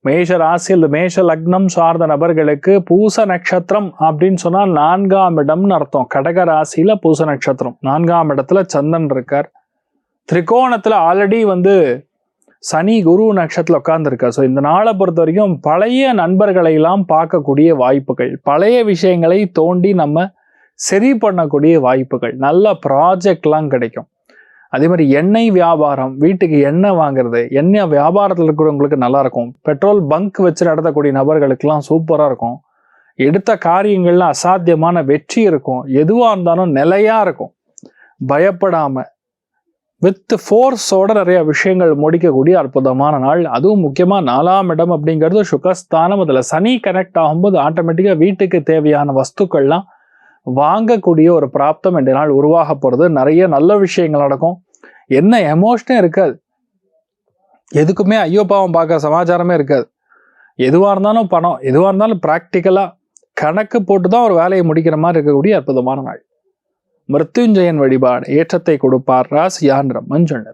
மேஷ ராசியில் மேஷ லக்னம் சார்ந்த நபர்களுக்கு பூச நட்சத்திரம் அப்படின்னு சொன்னா 4ஆம் இடம்னு அர்த்தம். கடக ராசியில பூச நட்சத்திரம் 4ஆம் இடத்துல சந்திரன் இருக்கார். திரிகோணத்துல ஆல்ரெடி சனி குரு நட்சத்திரத்தில் உட்கார்ந்துருக்கார். ஸோ இந்த நாளை பொறுத்த வரைக்கும் பழைய நண்பர்களை எல்லாம் பார்க்கக்கூடிய வாய்ப்புகள், பழைய விஷயங்களை தோண்டி நம்ம சரி பண்ணக்கூடிய வாய்ப்புகள், நல்ல ப்ராஜெக்ட்லாம் கிடைக்கும். அதே மாதிரி எண்ணெய் வியாபாரம், வீட்டுக்கு எண்ணெய் வாங்குறது, எண்ணெய் வியாபாரத்தில் இருக்கிறவங்களுக்கு நல்லா இருக்கும். பெட்ரோல் பங்க் வச்சு நடத்தக்கூடிய நபர்களுக்கெல்லாம் சூப்பராக இருக்கும். எடுத்த காரியங்கள்ல அசாத்தியமான வெற்றி இருக்கும். எதுவாக இருந்தாலும் நிலையா இருக்கும். பயப்படாம வித் ஃபோர்ஸோட நிறைய விஷயங்கள் முடிக்கக்கூடிய அற்புதமான நாள். அதுவும் முக்கியமாக 4ஆம் இடம் அப்படிங்கிறது சுகஸ்தானம். அதில் சனி கனெக்ட் ஆகும்போது ஆட்டோமேட்டிக்காக வீட்டுக்கு தேவையான வஸ்துக்கள்லாம் வாங்கக்கூடிய ஒரு பிராப்தம் இந்த நாள் உருவாக போகிறது. நிறைய நல்ல விஷயங்கள் நடக்கும். என்ன எமோஷனே இருக்காது, எதுக்குமே ஐயோ பாவம் பார்க்க சமாச்சாரமே இருக்காது. எதுவாக இருந்தாலும் பணம், எதுவாக இருந்தாலும் ப்ராக்டிக்கலாக கணக்கு போட்டு தான் ஒரு வேலையை முடிக்கிற மாதிரி இருக்கக்கூடிய அற்புதமான நாள். மிருத்யுஞ்சயன் வழிபாடு ஏற்றத்தை கொடுப்பார். ராசியா நிறம் மஞ்சள்.